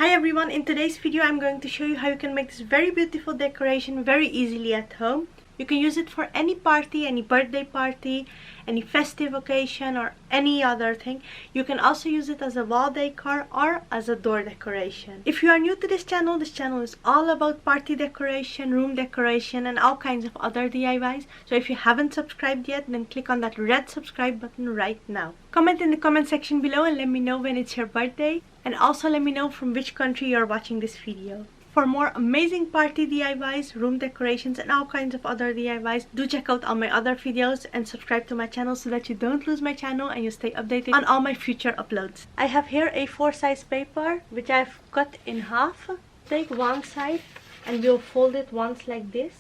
Hi everyone, in today's video I'm going to show you how you can make this very beautiful decoration very easily at home. You can use it for any party, any birthday party, any festive occasion or any other thing. You can also use it as a wall decor or as a door decoration. If you are new to this channel is all about party decoration, room decoration and all kinds of other DIYs. So if you haven't subscribed yet, then click on that red subscribe button right now. Comment in the comment section below and let me know when it's your birthday. And also let me know from which country you're watching this video. For more amazing party DIYs, room decorations and all kinds of other DIYs, do check out all my other videos and subscribe to my channel so that you don't lose my channel and you stay updated on all my future uploads. I have here A4 size paper which I've cut in half. Take one side and we'll fold it once like this.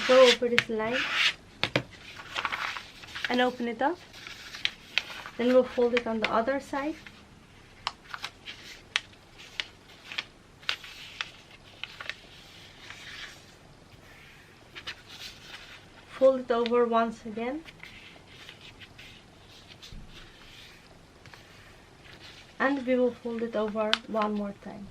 Go over this line and open it up. Then we'll fold it on the other side. Fold it over once again. And we will fold it over one more time.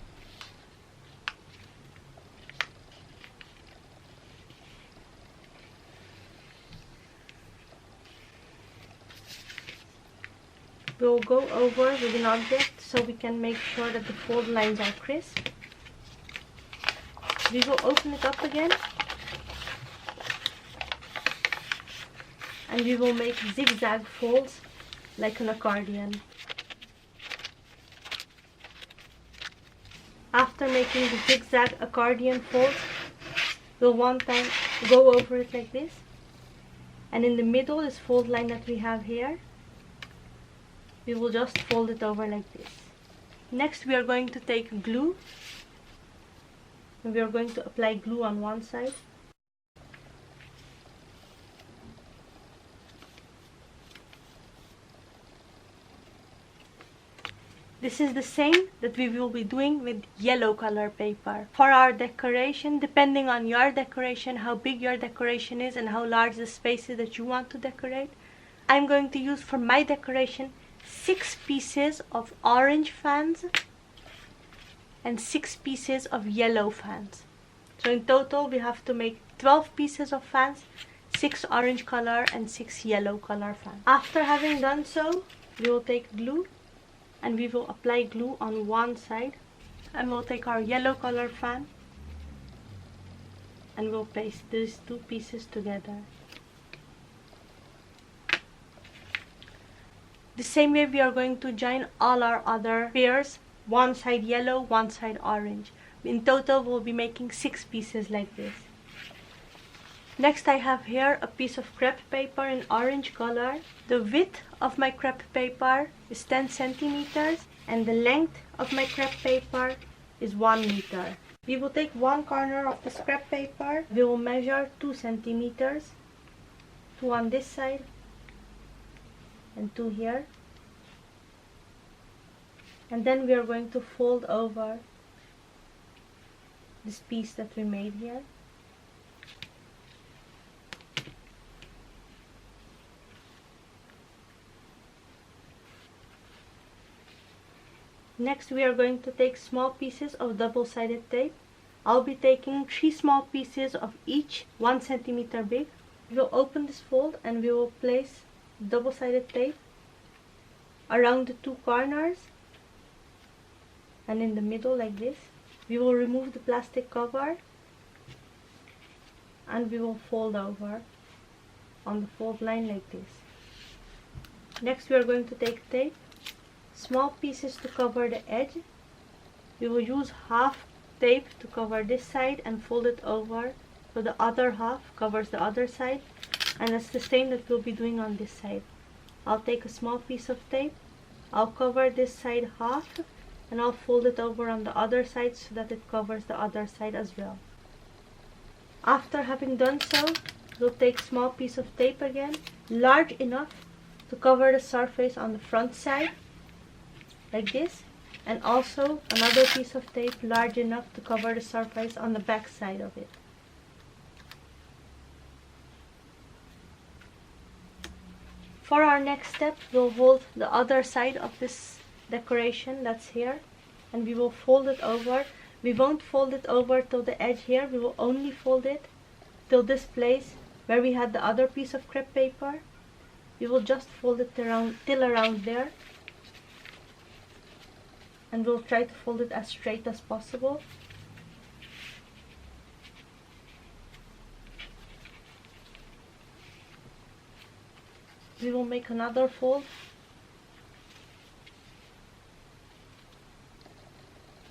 We'll go over with an object so we can make sure that the fold lines are crisp. We will open it up again and we will make zigzag folds like an accordion. After making the zigzag accordion folds, we'll one time go over it like this, and in the middle, this fold line that we have here, we will just fold it over like this. Next we are going to take glue and we are going to apply glue on one side. This is the same that we will be doing with yellow color paper. For our decoration, depending on your decoration, how big your decoration is and how large the space is that you want to decorate, I'm going to use for my decoration 6 pieces of orange fans and 6 pieces of yellow fans. So in total we have to make 12 pieces of fans, 6 orange color and 6 yellow color fans. After having done so, we will take glue and we will apply glue on one side, and we'll take our yellow color fan and we'll place these 2 pieces together. The same way we are going to join all our other pairs, one side yellow, one side orange. In total we'll be making 6 pieces like this. Next I have here a piece of crepe paper in orange color. The width of my crepe paper is 10 centimeters and the length of my crepe paper is 1 meter. We will take one corner of the crepe paper. We will measure 2 centimeters, 2 on this side and 2 here, and then we are going to fold over this piece that we made here. Next we are going to take small pieces of double-sided tape. I'll be taking 3 small pieces of each 1 centimeter big. We will open this fold and we will place double-sided tape around the 2 corners and in the middle like this. We will remove the plastic cover and we will fold over on the fold line like this. Next we are going to take tape, small pieces to cover the edge. We will use half tape to cover this side and fold it over so the other half covers the other side. And that's the same that we'll be doing on this side. I'll take a small piece of tape, I'll cover this side half and I'll fold it over on the other side so that it covers the other side as well. After having done so, we'll take small piece of tape again, large enough to cover the surface on the front side like this, and also another piece of tape large enough to cover the surface on the back side of it. For our next step, we'll hold the other side of this decoration that's here, and we will fold it over. We won't fold it over till the edge here, we will only fold it till this place where we had the other piece of crepe paper. We will just fold it around till around there, and we'll try to fold it as straight as possible. We will make another fold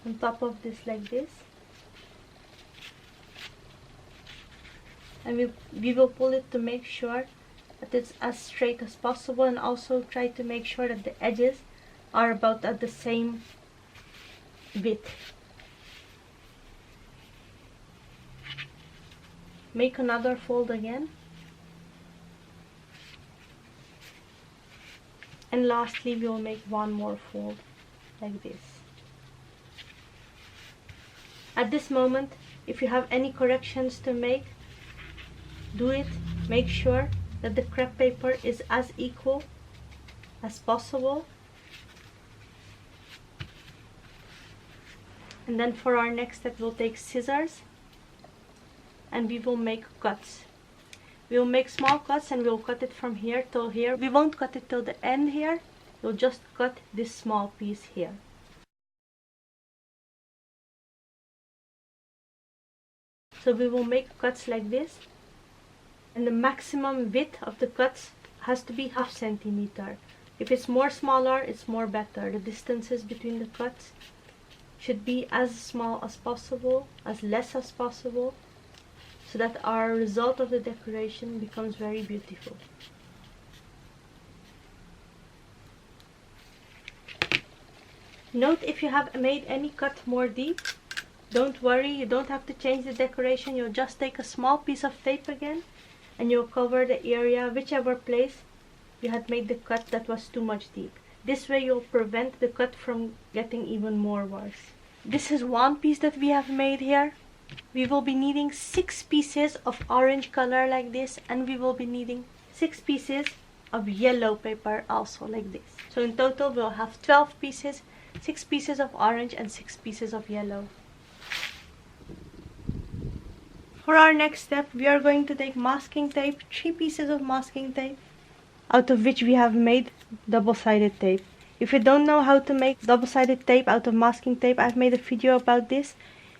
on top of this like this, and we will pull it to make sure that it's as straight as possible, and also try to make sure that the edges are about at the same width. Make another fold again, and lastly we will make one more fold like this. At this moment, if you have any corrections to make, do it. Make sure that the crepe paper is as equal as possible. And then for our next step, we'll take scissors and we will make cuts. We will make small cuts and we'll cut it from here till here. We won't cut it till the end here. We'll just cut this small piece here. So we will make cuts like this, and the maximum width of the cuts has to be ½ centimeter. If it's more smaller, it's more better. The distances between the cuts should be as small as possible, as less as possible, so that our result of the decoration becomes very beautiful. Note, if you have made any cut more deep, don't worry, you don't have to change the decoration. You'll just take a small piece of tape again and you'll cover the area, whichever place you had made the cut that was too much deep. This way you'll prevent the cut from getting even more worse. This is one piece that we have made here. We will be needing 6 pieces of orange color like this, and we will be needing 6 pieces of yellow paper also like this. So in total we'll have 12 pieces, 6 pieces of orange and 6 pieces of yellow. For our next step, we are going to take masking tape, 3 pieces of masking tape, out of which we have made double-sided tape. If you don't know how to make double-sided tape out of masking tape, I've made a video about this.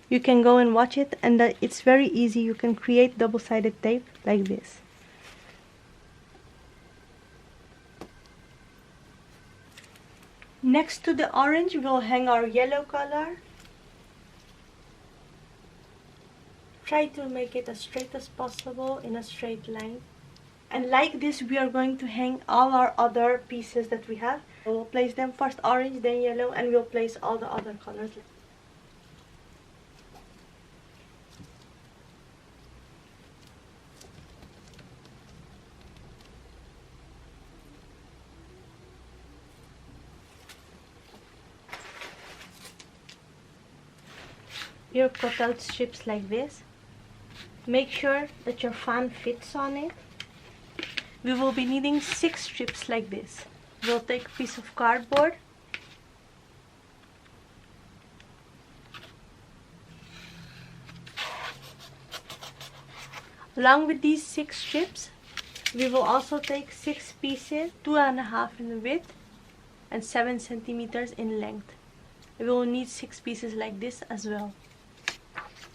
You can go and watch it, and it's very easy. You can create double-sided tape like this. Next to the orange, we'll hang our yellow color. Try to make it as straight as possible in a straight line. And like this, we are going to hang all our other pieces that we have. We'll place them first orange, then yellow, and we'll place all the other colors. Your cutout strips like this. Make sure that your fan fits on it. We will be needing 6 strips like this. We'll take a piece of cardboard. Along with these 6 strips, we will also take 6 pieces, 2.5 in width and 7 centimeters in length. We will need 6 pieces like this as well.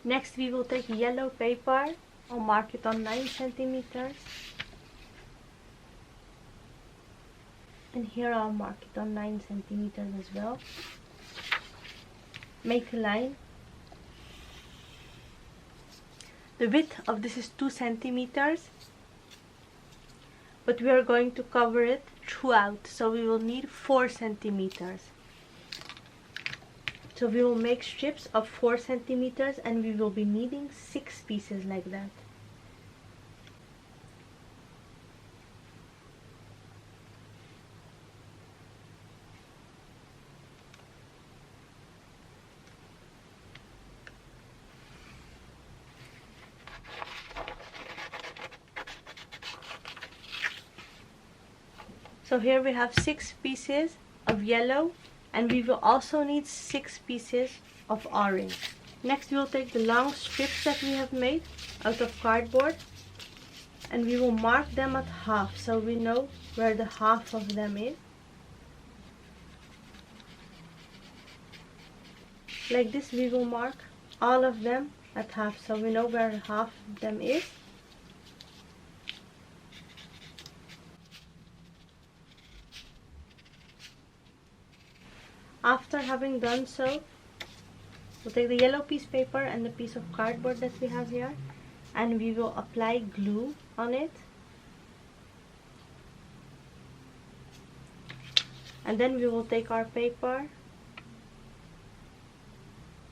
Next, we will take yellow paper. I'll mark it on 9 centimeters. And here I'll mark it on 9 centimeters as well. Make a line. The width of this is 2 centimeters. But we are going to cover it throughout, so we will need 4 centimeters. So we will make strips of 4 centimeters and we will be needing 6 pieces like that. So here we have 6 pieces of yellow And we will also need 6 pieces of orange. Next we will take the long strips that we have made out of cardboard, and we will mark them at half so we know where the half of them is. Like this we will mark all of them at half so we know where half of them is. After having done so, we'll take the yellow piece of paper and the piece of cardboard that we have here, and we will apply glue on it. And then we will take our paper.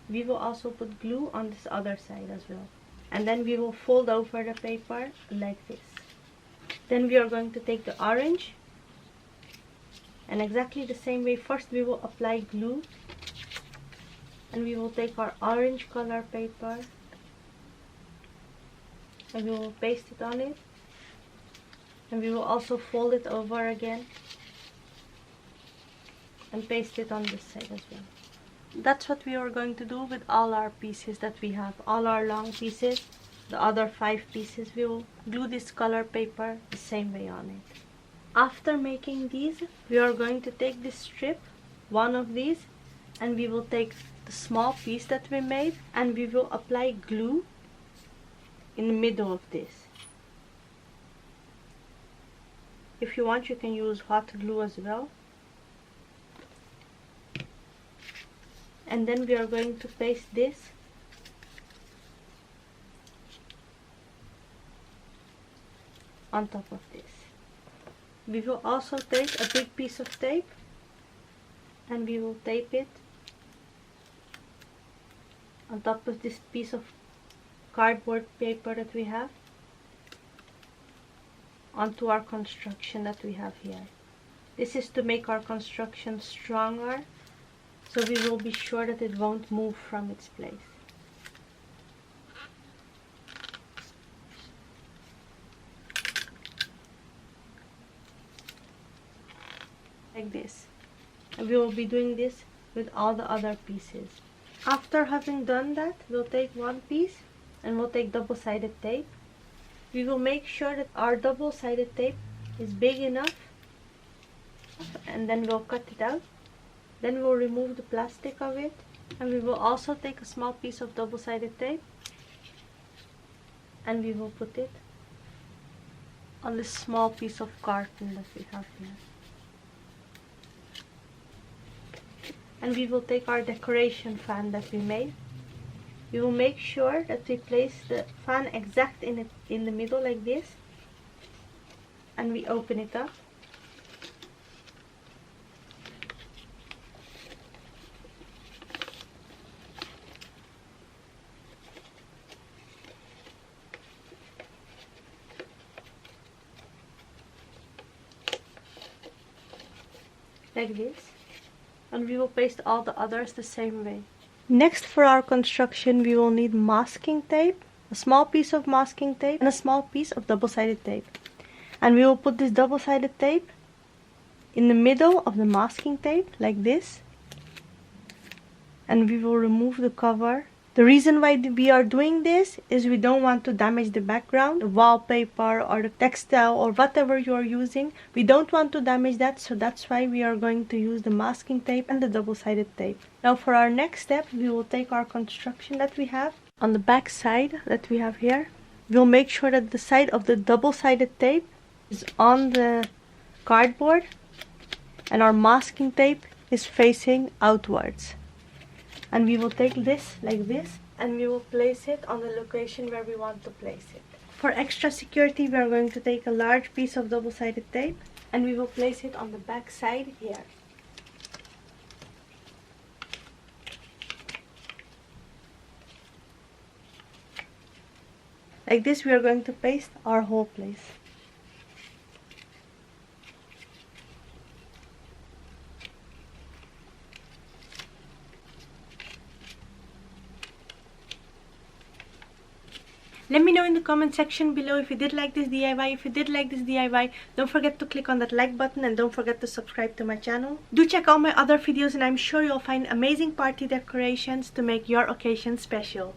We will also put glue on this other side as well. And then we will fold over the paper like this. Then we are going to take the orange, and exactly the same way, first we will apply glue, and we will take our orange color paper and we will paste it on it, and we will also fold it over again and paste it on this side as well. That's what we are going to do with all our pieces that we have, all our long pieces. The other 5 pieces we will glue this color paper the same way on it. After making these, we are going to take this strip, one of these, and we will take the small piece that we made and we will apply glue in the middle of this. If you want, you can use hot glue as well. And then we are going to paste this on top of this. We will also take a big piece of tape and we will tape it on top of this piece of cardboard paper that we have onto our construction that we have here. This is to make our construction stronger, so we will be sure that it won't move from its place. Like this. And we will be doing this with all the other pieces. After having done that, we'll take one piece and we'll take double-sided tape. We will make sure that our double-sided tape is big enough, and then we'll cut it out. Then we'll remove the plastic of it, and we will also take a small piece of double-sided tape and we will put it on this small piece of carton that we have here. And we will take our decoration fan that we made. We will make sure that we place the fan exact in the middle like this, and we open it up. Like this. And we will paste all the others the same way. Next, for our construction, we will need masking tape, a small piece of masking tape and a small piece of double-sided tape. And we will put this double-sided tape in the middle of the masking tape like this, and we will remove the cover. The reason why we are doing this is we don't want to damage the background, the wallpaper or the textile or whatever you are using. We don't want to damage that, so that's why we are going to use the masking tape and the double-sided tape. Now for our next step, we will take our construction that we have on the back side that we have here. We'll make sure that the side of the double-sided tape is on the cardboard and our masking tape is facing outwards. And we will take this like this and we will place it on the location where we want to place it. For extra security, we are going to take a large piece of double-sided tape and we will place it on the back side here. Like this, we are going to paste our whole place. Let me know in the comment section below if you did like this DIY. If you did like this DIY, don't forget to click on that like button and don't forget to subscribe to my channel. Do check out my other videos and I'm sure you'll find amazing party decorations to make your occasion special.